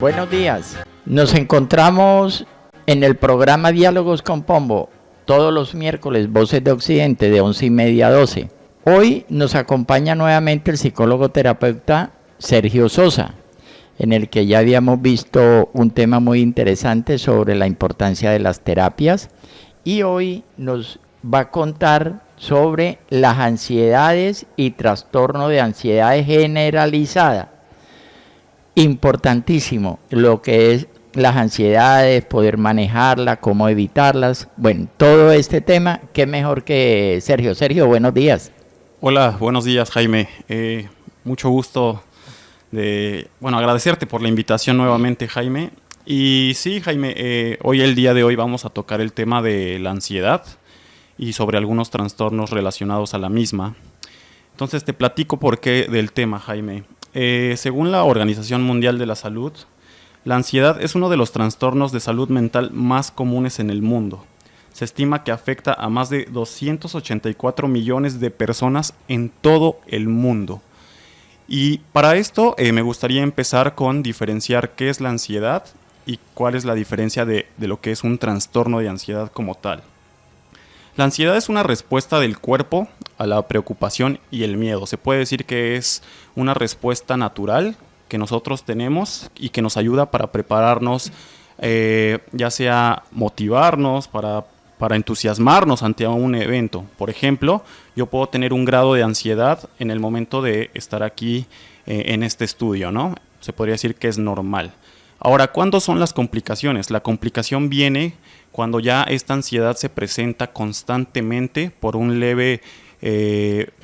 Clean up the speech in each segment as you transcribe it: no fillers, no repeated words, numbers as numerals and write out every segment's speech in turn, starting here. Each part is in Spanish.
Buenos días. Nos encontramos en el programa Diálogos con Pombo, todos los miércoles, Voces de Occidente, de 11:30 a 12. Hoy nos acompaña nuevamente el psicólogo terapeuta Sergio Sosa, en el que ya habíamos visto un tema muy interesante sobre la importancia de las terapias, y hoy nos va a contar sobre las ansiedades y trastorno de ansiedad generalizada. Importantísimo lo que es las ansiedades, poder manejarlas, cómo evitarlas. Bueno, todo este tema, qué mejor que Sergio. Sergio, buenos días. Hola, buenos días, Jaime. Mucho gusto agradecerte por la invitación nuevamente, Jaime. Y sí, Jaime, el día de hoy vamos a tocar el tema de la ansiedad y sobre algunos trastornos relacionados a la misma. Entonces te platico por qué del tema, Jaime. Según la Organización Mundial de la Salud, la ansiedad es uno de los trastornos de salud mental más comunes en el mundo. Se estima que afecta a más de 284 millones de personas en todo el mundo. Y para esto me gustaría empezar con diferenciar qué es la ansiedad y cuál es la diferencia de lo que es un trastorno de ansiedad como tal. La ansiedad es una respuesta del cuerpo a la preocupación y el miedo. Se puede decir que es una respuesta natural que nosotros tenemos y que nos ayuda para prepararnos, ya sea motivarnos, para entusiasmarnos ante un evento. Por ejemplo, yo puedo tener un grado de ansiedad en el momento de estar aquí en este estudio, ¿no? Se podría decir que es normal. Ahora, ¿cuándo son las complicaciones? La complicación viene cuando ya esta ansiedad se presenta constantemente por un leve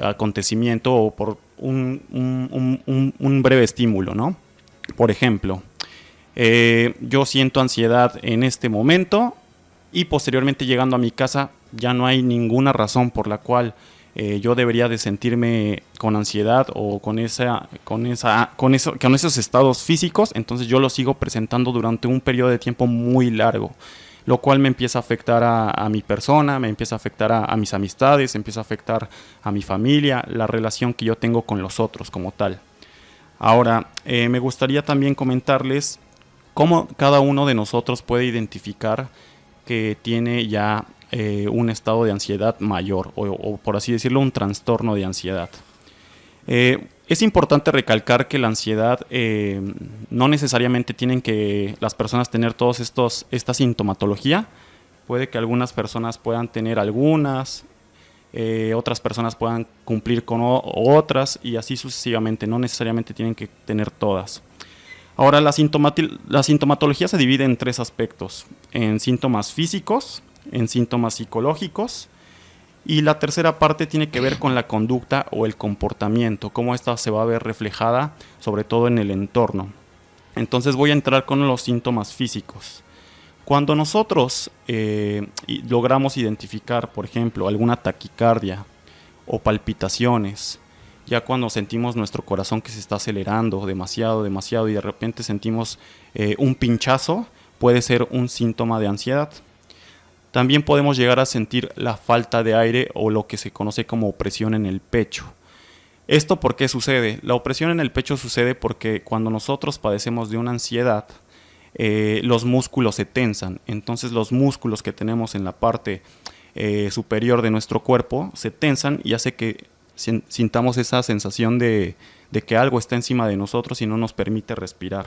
acontecimiento o por un breve estímulo, ¿no? Por ejemplo, yo siento ansiedad en este momento y posteriormente llegando a mi casa ya no hay ninguna razón por la cual yo debería de sentirme con ansiedad o con esos estados físicos. Entonces yo lo sigo presentando durante un periodo de tiempo muy largo, lo cual me empieza a afectar a mi persona, me empieza a afectar a mis amistades, empieza a afectar a mi familia, la relación que yo tengo con los otros como tal. Ahora, me gustaría también comentarles cómo cada uno de nosotros puede identificar que tiene ya un estado de ansiedad mayor o por así decirlo, un trastorno de ansiedad. Es importante recalcar que la ansiedad no necesariamente tienen que las personas tener todos esta sintomatología. Puede que algunas personas puedan tener algunas, otras personas puedan cumplir con otras y así sucesivamente. No necesariamente tienen que tener todas. Ahora, la sintomatología se divide en tres aspectos: en síntomas físicos, en síntomas psicológicos, y la tercera parte tiene que ver con la conducta o el comportamiento, cómo esta se va a ver reflejada sobre todo en el entorno. Entonces voy a entrar con los síntomas físicos. Cuando nosotros logramos identificar, por ejemplo, alguna taquicardia o palpitaciones, ya cuando sentimos nuestro corazón que se está acelerando demasiado y de repente sentimos un pinchazo, puede ser un síntoma de ansiedad. También podemos llegar a sentir la falta de aire o lo que se conoce como opresión en el pecho. ¿Esto por qué sucede? La opresión en el pecho sucede porque cuando nosotros padecemos de una ansiedad, los músculos se tensan. Entonces los músculos que tenemos en la parte superior de nuestro cuerpo se tensan y hace que sintamos esa sensación de que algo está encima de nosotros y no nos permite respirar,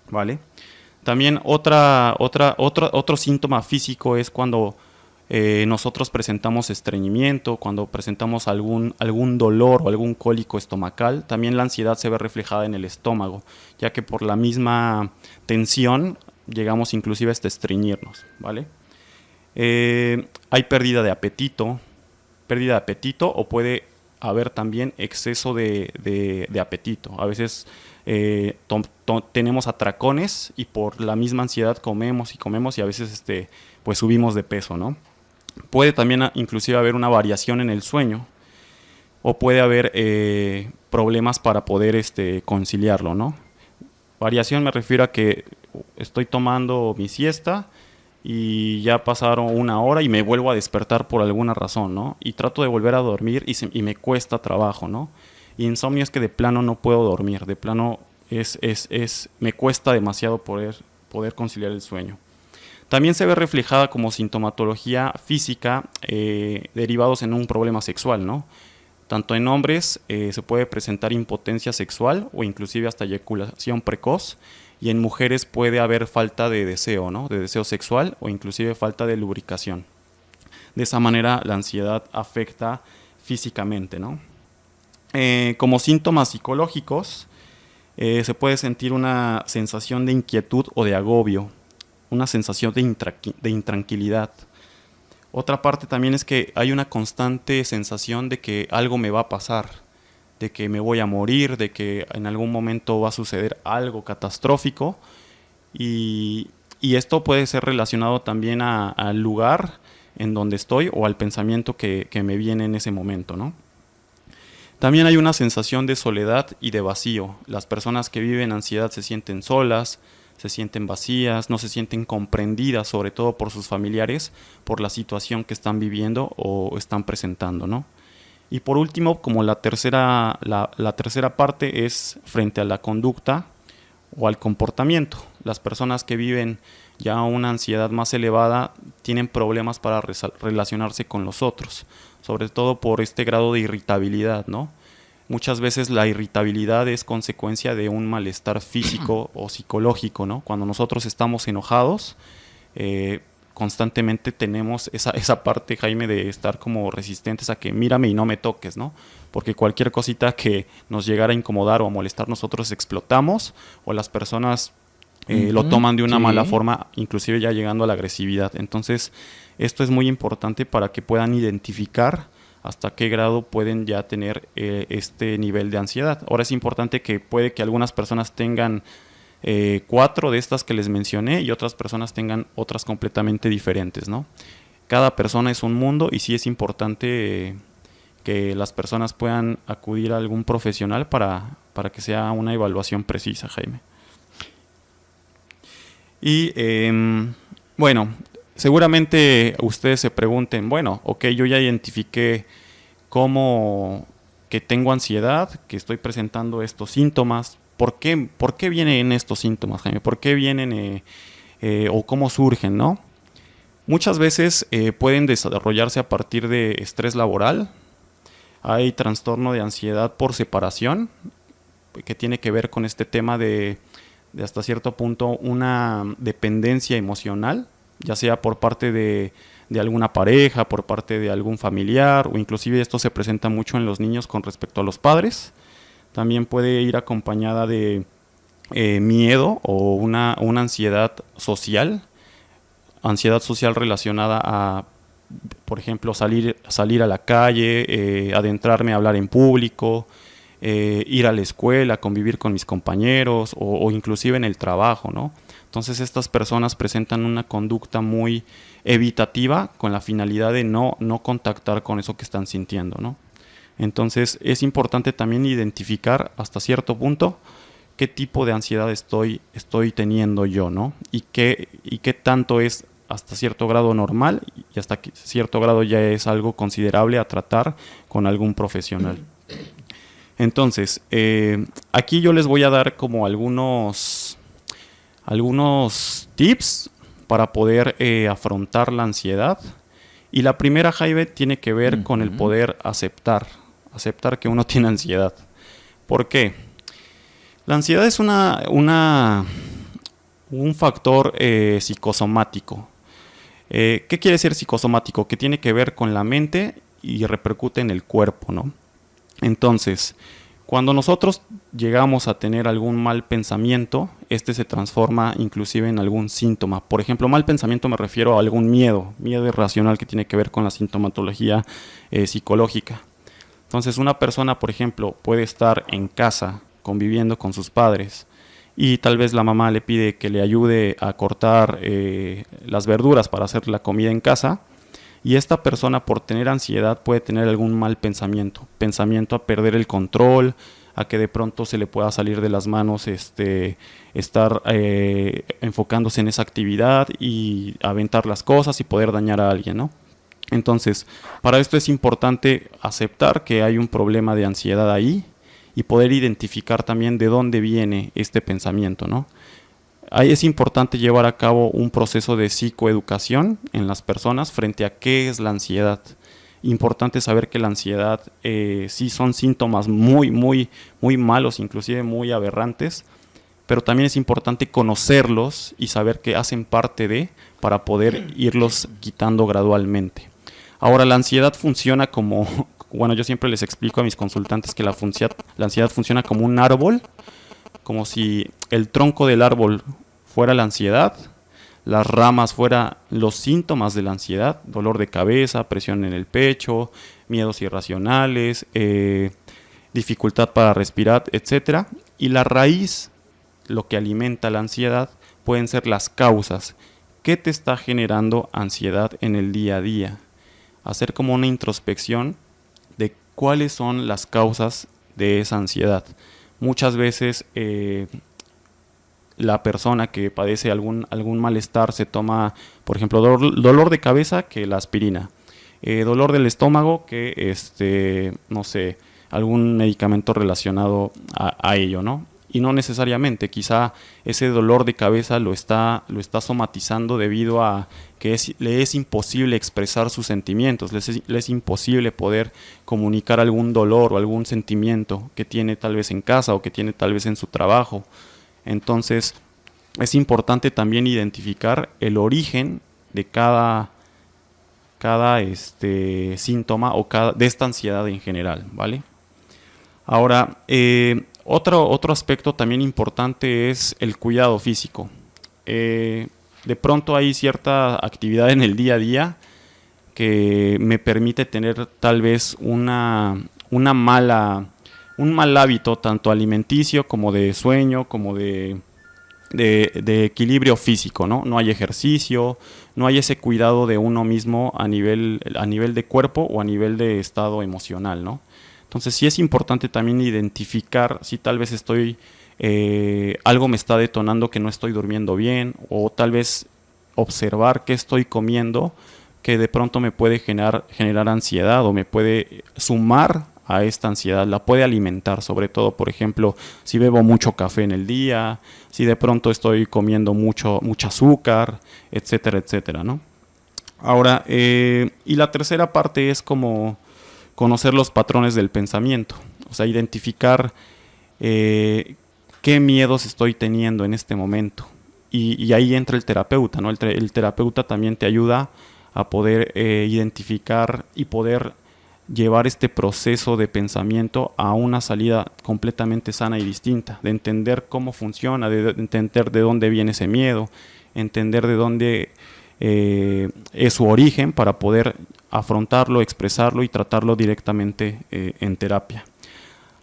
¿vale? También otro síntoma físico es cuando nosotros presentamos estreñimiento, cuando presentamos algún dolor o algún cólico estomacal. También la ansiedad se ve reflejada en el estómago, ya que por la misma tensión llegamos inclusive hasta estreñirnos, ¿vale? Hay pérdida de apetito o puede haber también exceso de apetito. A veces tenemos atracones y por la misma ansiedad comemos y a veces pues subimos de peso, ¿no? Puede también inclusive haber una variación en el sueño o puede haber problemas para poder conciliarlo, ¿no? Variación me refiero a que estoy tomando mi siesta y ya pasaron una hora y me vuelvo a despertar por alguna razón, ¿no? Y trato de volver a dormir y me cuesta trabajo, ¿no? Y insomnio es que de plano no puedo dormir, de plano Me cuesta demasiado poder conciliar el sueño. También se ve reflejada como sintomatología física derivados en un problema sexual, ¿no? Tanto en hombres se puede presentar impotencia sexual o inclusive hasta eyaculación precoz, y en mujeres puede haber falta de deseo, ¿no? De deseo sexual o inclusive falta de lubricación. De esa manera la ansiedad afecta físicamente, ¿no? Como síntomas psicológicos se puede sentir una sensación de inquietud o de agobio, una sensación de intranquilidad. Otra parte también es que hay una constante sensación de que algo me va a pasar, de que me voy a morir, de que en algún momento va a suceder algo catastrófico, y esto puede ser relacionado también al lugar en donde estoy o al pensamiento que me viene en ese momento, ¿no? También hay una sensación de soledad y de vacío. Las personas que viven ansiedad se sienten solas, se sienten vacías, no se sienten comprendidas, sobre todo por sus familiares, por la situación que están viviendo o están presentando, ¿no? Y por último, como la tercera parte es frente a la conducta o al comportamiento. Las personas que viven ya una ansiedad más elevada tienen problemas para relacionarse con los otros, sobre todo por este grado de irritabilidad, ¿no? Muchas veces la irritabilidad es consecuencia de un malestar físico o psicológico, ¿no? Cuando nosotros estamos enojados, constantemente tenemos esa parte, Jaime, de estar como resistentes a que mírame y no me toques, ¿no? Porque cualquier cosita que nos llegara a incomodar o a molestar, nosotros explotamos, o las personas lo toman de una mala forma, inclusive ya llegando a la agresividad. Entonces, esto es muy importante para que puedan identificar hasta qué grado pueden ya tener este nivel de ansiedad. Ahora es importante que puede que algunas personas tengan 4 de estas que les mencioné y otras personas tengan otras completamente diferentes, ¿no? Cada persona es un mundo, y sí es importante que las personas puedan acudir a algún profesional para que sea una evaluación precisa, Jaime. Y bueno, seguramente ustedes se pregunten, bueno, ok, yo ya identifiqué cómo que tengo ansiedad, que estoy presentando estos síntomas. ¿Por qué vienen estos síntomas, Jaime? ¿Por qué vienen o cómo surgen, no? Muchas veces pueden desarrollarse a partir de estrés laboral. Hay trastorno de ansiedad por separación, que tiene que ver con este tema de hasta cierto punto una dependencia emocional, ya sea por parte de alguna pareja, por parte de algún familiar, o inclusive esto se presenta mucho en los niños con respecto a los padres. También puede ir acompañada de miedo o una ansiedad social relacionada a, por ejemplo, salir a la calle, adentrarme a hablar en público, ir a la escuela, convivir con mis compañeros o inclusive en el trabajo, ¿no? Entonces estas personas presentan una conducta muy evitativa con la finalidad de no contactar con eso que están sintiendo, ¿no? Entonces es importante también identificar hasta cierto punto qué tipo de ansiedad estoy teniendo yo, ¿no? Y qué tanto es hasta cierto grado normal y hasta cierto grado ya es algo considerable a tratar con algún profesional. Entonces, aquí yo les voy a dar como algunos tips para poder afrontar la ansiedad. Y la primera, Jaime, tiene que ver con el poder aceptar que uno tiene ansiedad. ¿Por qué? La ansiedad es un factor psicosomático. ¿Qué quiere decir psicosomático? Que tiene que ver con la mente y repercute en el cuerpo, ¿no? Entonces, cuando nosotros llegamos a tener algún mal pensamiento, este se transforma inclusive en algún síntoma. Por ejemplo, mal pensamiento me refiero a algún miedo irracional que tiene que ver con la sintomatología psicológica. Entonces, una persona, por ejemplo, puede estar en casa conviviendo con sus padres y tal vez la mamá le pide que le ayude a cortar las verduras para hacer la comida en casa. Y esta persona, por tener ansiedad, puede tener algún mal pensamiento a perder el control, a que de pronto se le pueda salir de las manos estar enfocándose en esa actividad y aventar las cosas y poder dañar a alguien, ¿no? Entonces, para esto es importante aceptar que hay un problema de ansiedad ahí y poder identificar también de dónde viene este pensamiento, ¿no? Ahí es importante llevar a cabo un proceso de psicoeducación en las personas frente a qué es la ansiedad. Importante saber que la ansiedad sí son síntomas muy malos, inclusive muy aberrantes, pero también es importante conocerlos y saber que hacen parte de, para poder irlos quitando gradualmente. Ahora, la ansiedad funciona como, bueno, yo siempre les explico a mis consultantes que la ansiedad funciona como un árbol, como si el tronco del árbol fuera la ansiedad, las ramas fueran los síntomas de la ansiedad, dolor de cabeza, presión en el pecho, miedos irracionales, dificultad para respirar, etcétera. Y la raíz, lo que alimenta la ansiedad, pueden ser las causas. ¿Qué te está generando ansiedad en el día a día? Hacer como una introspección de cuáles son las causas de esa ansiedad. Muchas veces la persona que padece algún malestar se toma, por ejemplo, dolor de cabeza, que la aspirina, dolor del estómago, que no sé, algún medicamento relacionado a ello, ¿no? Y no necesariamente, quizá ese dolor de cabeza lo está somatizando debido a que le es imposible expresar sus sentimientos, le es imposible poder comunicar algún dolor o algún sentimiento que tiene tal vez en casa o que tiene tal vez en su trabajo. Entonces, es importante también identificar el origen de cada síntoma o de esta ansiedad en general, ¿vale? Ahora, otro aspecto también importante es el cuidado físico. De pronto hay cierta actividad en el día a día que me permite tener tal vez un mal hábito, tanto alimenticio como de sueño, como de equilibrio físico, ¿no? No hay ejercicio, no hay ese cuidado de uno mismo a nivel de cuerpo o a nivel de estado emocional, ¿no? Entonces sí es importante también identificar si tal vez algo me está detonando que no estoy durmiendo bien, o tal vez observar qué estoy comiendo que de pronto me puede generar ansiedad o me puede sumar a esta ansiedad, la puede alimentar, sobre todo, por ejemplo, si bebo mucho café en el día, si de pronto estoy comiendo mucho azúcar, etcétera, etcétera, ¿no? Ahora, y la tercera parte es como conocer los patrones del pensamiento, o sea, identificar qué miedos estoy teniendo en este momento. Y ahí entra el terapeuta, ¿no? El terapeuta también te ayuda a poder identificar y poder llevar este proceso de pensamiento a una salida completamente sana y distinta, de entender cómo funciona, de entender de dónde viene ese miedo, entender de dónde es su origen para poder afrontarlo, expresarlo y tratarlo directamente en terapia.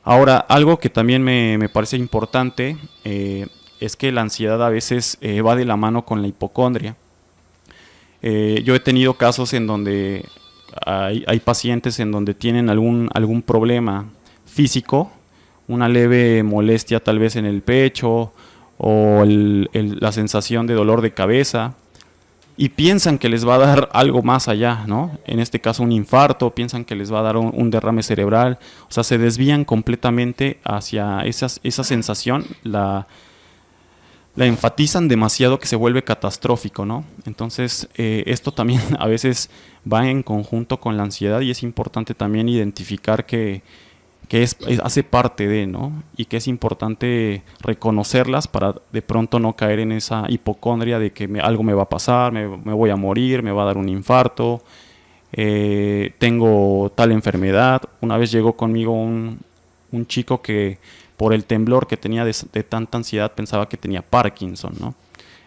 Ahora, algo que también me parece importante es que la ansiedad a veces va de la mano con la hipocondria. Yo he tenido casos en donde hay pacientes en donde tienen algún problema físico, una leve molestia tal vez en el pecho o la sensación de dolor de cabeza, y piensan que les va a dar algo más allá, ¿no? En este caso un infarto, piensan que les va a dar un derrame cerebral, o sea, se desvían completamente hacia esa sensación, la enfatizan demasiado que se vuelve catastrófico, ¿no? Entonces, esto también a veces va en conjunto con la ansiedad y es importante también identificar que hace parte de, ¿no? Y que es importante reconocerlas para de pronto no caer en esa hipocondria de que algo me va a pasar, me voy a morir, me va a dar un infarto, tengo tal enfermedad. Una vez llegó conmigo un chico que por el temblor que tenía de tanta ansiedad pensaba que tenía Parkinson, ¿no?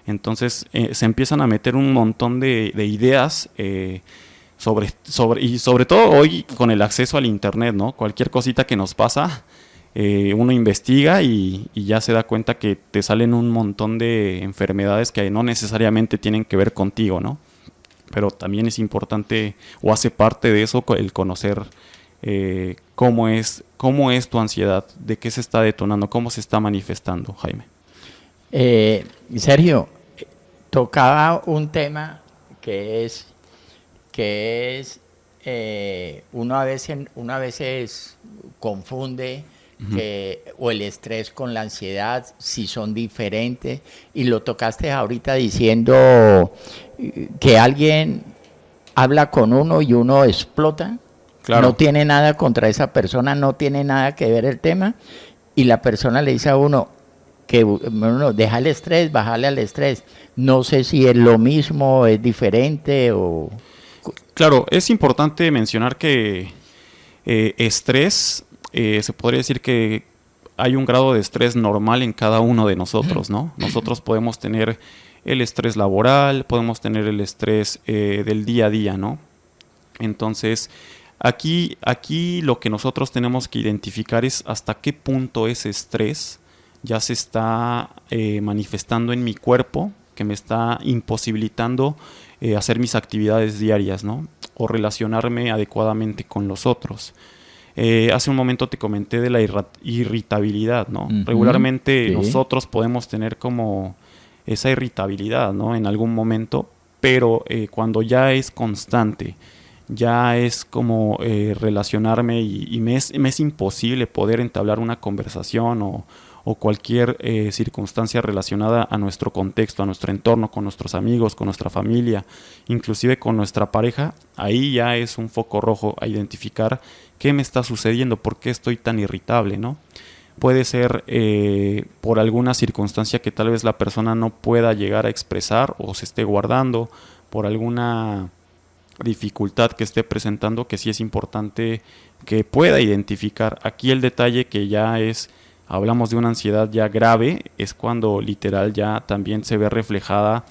Entonces se empiezan a meter un montón de ideas y sobre todo hoy con el acceso al internet, ¿no? Cualquier cosita que nos pasa, uno investiga y ya se da cuenta que te salen un montón de enfermedades que no necesariamente tienen que ver contigo, ¿no? Pero también es importante o hace parte de eso el conocer cómo es tu ansiedad, de qué se está detonando, cómo se está manifestando, Jaime. Sergio, tocaba un tema que es uno a veces confunde o el estrés con la ansiedad, si son diferentes. Y lo tocaste ahorita diciendo que alguien habla con uno y uno explota. Claro. No tiene nada contra esa persona, no tiene nada que ver el tema. Y la persona le dice a uno que bueno, deja el estrés, bájale al estrés. No sé si es lo mismo, es diferente o... Claro, es importante mencionar que estrés, se podría decir que hay un grado de estrés normal en cada uno de nosotros, ¿no? Nosotros podemos tener el estrés laboral, podemos tener el estrés del día a día, ¿no? Entonces, aquí lo que nosotros tenemos que identificar es hasta qué punto ese estrés ya se está manifestando en mi cuerpo, que me está imposibilitando hacer mis actividades diarias, ¿no? O relacionarme adecuadamente con los otros. Hace un momento te comenté de la irritabilidad, ¿no? Regularmente nosotros podemos tener como esa irritabilidad, ¿no? En algún momento, pero cuando ya es constante, ya es como relacionarme y me es imposible poder entablar una conversación o cualquier circunstancia relacionada a nuestro contexto, a nuestro entorno, con nuestros amigos, con nuestra familia, inclusive con nuestra pareja, ahí ya es un foco rojo a identificar qué me está sucediendo, por qué estoy tan irritable, ¿no? Puede ser por alguna circunstancia que tal vez la persona no pueda llegar a expresar o se esté guardando, por alguna dificultad que esté presentando, que sí es importante que pueda identificar. Aquí el detalle que ya es, hablamos de una ansiedad ya grave, es cuando literal ya también se ve reflejada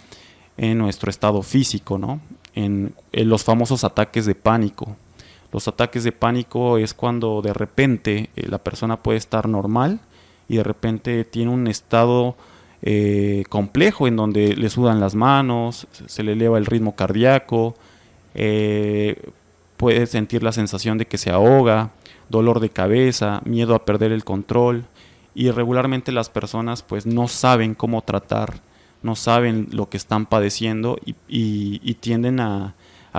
en nuestro estado físico, ¿no? En los famosos ataques de pánico. Los ataques de pánico es cuando de repente la persona puede estar normal y de repente tiene un estado complejo en donde le sudan las manos, se le eleva el ritmo cardíaco, puede sentir la sensación de que se ahoga, dolor de cabeza, miedo a perder el control, y regularmente las personas pues no saben cómo tratar, no saben lo que están padeciendo y tienden a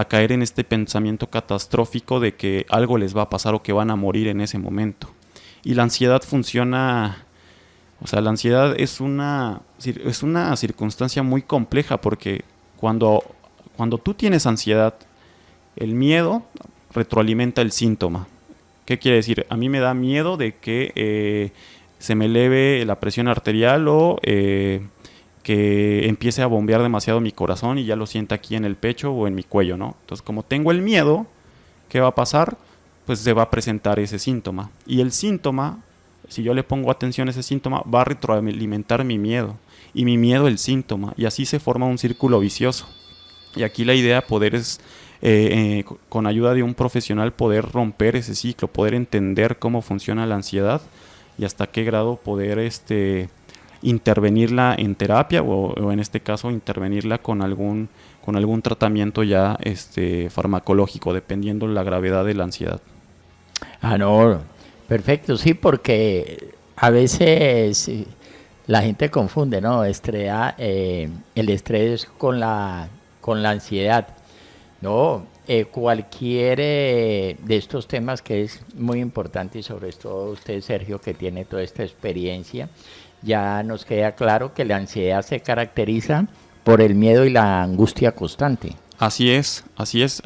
caer en este pensamiento catastrófico de que algo les va a pasar o que van a morir en ese momento. Y la ansiedad funciona, o sea, la ansiedad es una circunstancia muy compleja porque cuando tú tienes ansiedad, el miedo retroalimenta el síntoma. ¿Qué quiere decir? A mí me da miedo de que se me eleve la presión arterial o que empiece a bombear demasiado mi corazón y ya lo sienta aquí en el pecho o en mi cuello, ¿no? Entonces, como tengo el miedo, ¿qué va a pasar? Pues se va a presentar ese síntoma. Y el síntoma, si yo le pongo atención a ese síntoma, va a retroalimentar mi miedo. Y mi miedo el síntoma. Y así se forma un círculo vicioso. Y aquí la idea poder es, con ayuda de un profesional, poder romper ese ciclo, poder entender cómo funciona la ansiedad y hasta qué grado poder intervenirla en terapia o en este caso intervenirla con algún tratamiento ya farmacológico, dependiendo de la gravedad de la ansiedad. Ah, no, perfecto, sí, porque a veces la gente confunde, ¿no? El estrés con la ansiedad. No, cualquier de estos temas que es muy importante y sobre todo usted, Sergio, que tiene toda esta experiencia, ya nos queda claro que la ansiedad se caracteriza por el miedo y la angustia constante. Así es,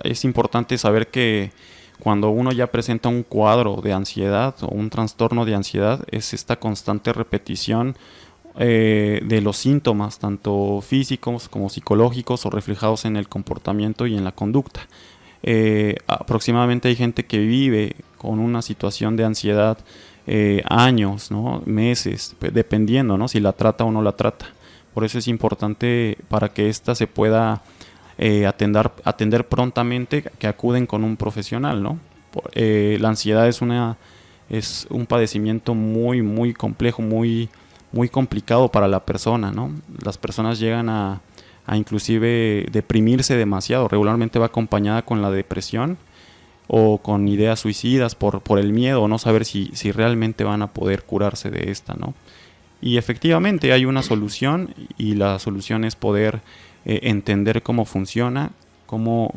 es importante saber que cuando uno ya presenta un cuadro de ansiedad o un trastorno de ansiedad, es esta constante repetición de los síntomas, tanto físicos como psicológicos o reflejados en el comportamiento y en la conducta. Aproximadamente hay gente que vive con una situación de ansiedad años, ¿no? Meses, dependiendo, ¿no? Si la trata o no la trata. Por eso es importante para que ésta se pueda atender prontamente, que acuden con un profesional, ¿no? La ansiedad es un padecimiento muy, muy complejo, muy, muy complicado para la persona, ¿no? Las personas llegan a inclusive deprimirse demasiado. Regularmente va acompañada con la depresión o con ideas suicidas por el miedo o no saber si realmente van a poder curarse de esta, ¿no? Y efectivamente hay una solución y la solución es poder entender cómo funciona, cómo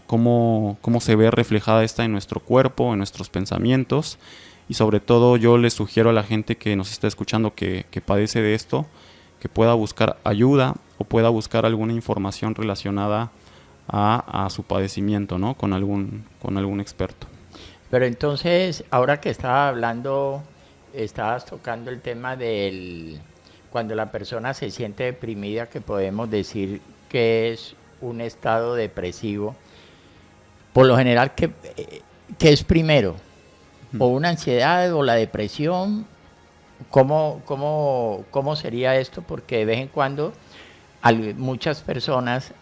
se ve reflejada esta en nuestro cuerpo, en nuestros pensamientos y sobre todo yo les sugiero a la gente que nos está escuchando que padece de esto, que pueda buscar ayuda o pueda buscar alguna información relacionada a su padecimiento, ¿no? Con algún experto. Pero entonces, ahora que estabas tocando el tema cuando la persona se siente deprimida, que podemos decir que es un estado depresivo, por lo general, ¿qué es primero? ¿O una ansiedad o la depresión? ¿Cómo sería esto? Porque de vez en cuando muchas personas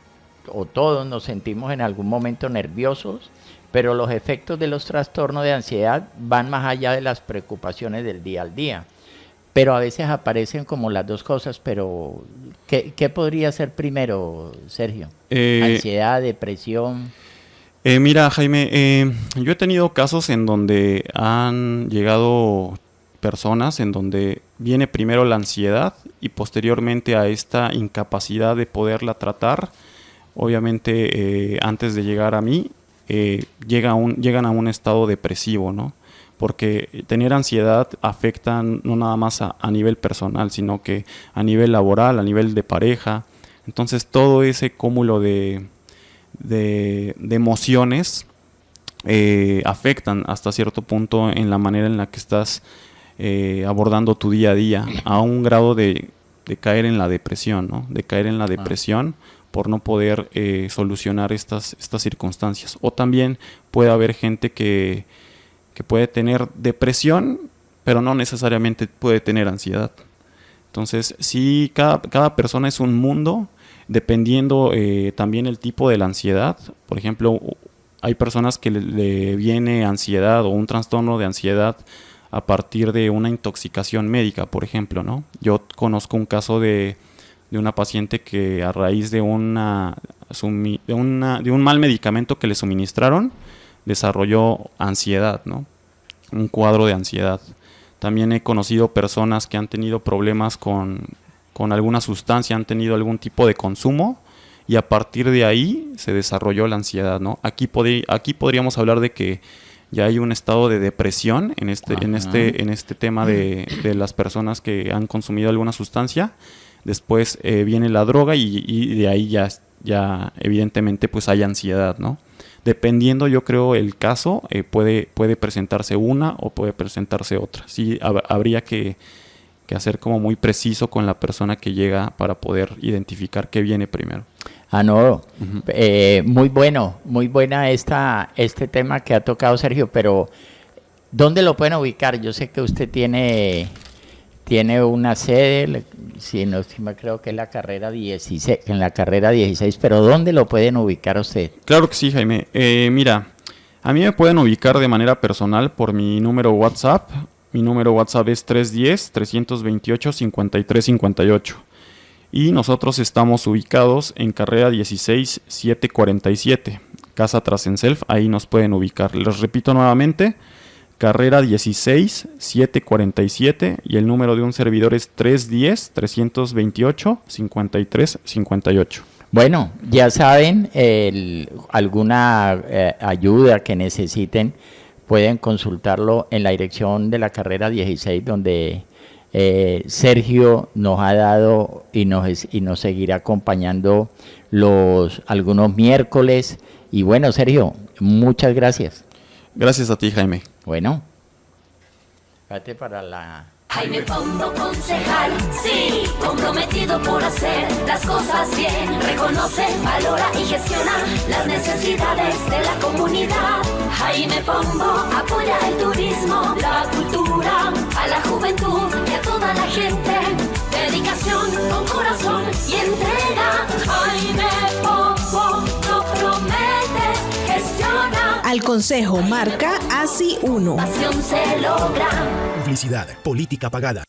o todos nos sentimos en algún momento nerviosos, pero los efectos de los trastornos de ansiedad van más allá de las preocupaciones del día al día. Pero a veces aparecen como las dos cosas, pero ¿qué podría ser primero, Sergio? ¿Ansiedad, depresión? Mira, Jaime, yo he tenido casos en donde han llegado personas en donde viene primero la ansiedad y posteriormente a esta incapacidad de poderla tratar, obviamente antes de llegar a mí, llegan a un estado depresivo, ¿no? Porque tener ansiedad afecta no nada más a nivel personal, sino que a nivel laboral, a nivel de pareja. Entonces todo ese cúmulo de emociones afectan hasta cierto punto en la manera en la que estás abordando tu día a día, a un grado de caer en la depresión, ¿no? De caer en la depresión por no poder solucionar estas circunstancias. O también puede haber gente que puede tener depresión, pero no necesariamente puede tener ansiedad. Entonces, sí, cada persona es un mundo, dependiendo también el tipo de la ansiedad. Por ejemplo, hay personas que le viene ansiedad o un trastorno de ansiedad a partir de una intoxicación médica, por ejemplo, ¿no? Yo conozco un caso de una paciente que a raíz de un mal medicamento que le suministraron, desarrolló ansiedad, ¿no? Un cuadro de ansiedad. También he conocido personas que han tenido problemas con alguna sustancia, han tenido algún tipo de consumo y a partir de ahí se desarrolló la ansiedad, ¿no? Aquí podríamos hablar de que ya hay un estado de depresión en este tema de las personas que han consumido alguna sustancia. Después viene la droga y de ahí ya evidentemente pues hay ansiedad, ¿no? Dependiendo, yo creo, el caso, puede presentarse una o puede presentarse otra. Sí, habría que hacer como muy preciso con la persona que llega para poder identificar qué viene primero. No, muy buena este tema que ha tocado Sergio, pero ¿dónde lo pueden ubicar? Yo sé que usted tiene una sede, si no estima, creo que es la carrera 16, en la carrera 16, pero ¿dónde lo pueden ubicar usted? Claro que sí, Jaime. Mira, a mí me pueden ubicar de manera personal por mi número WhatsApp. Mi número WhatsApp es 310-328-5358. Y nosotros estamos ubicados en carrera 16 747, Casa Trasenself, ahí nos pueden ubicar. Les repito nuevamente, carrera 16 747 y el número de un servidor es 310-328-5358. Bueno, ya saben, alguna ayuda que necesiten, pueden consultarlo en la dirección de la carrera 16, donde Sergio nos ha dado y nos seguirá acompañando algunos miércoles. Y bueno, Sergio, muchas gracias. Gracias a ti, Jaime. Bueno, espérate para la... Jaime Pombo, concejal, sí, comprometido por hacer las cosas bien. Reconoce, valora y gestiona las necesidades de la comunidad. Jaime Pombo apoya el turismo, la cultura, a la juventud y a toda la gente. Dedicación con corazón y entrega. Jaime Pombo lo promete, gestiona. Al Consejo marca ASI 1. Pasión se logra. Publicidad, política pagada.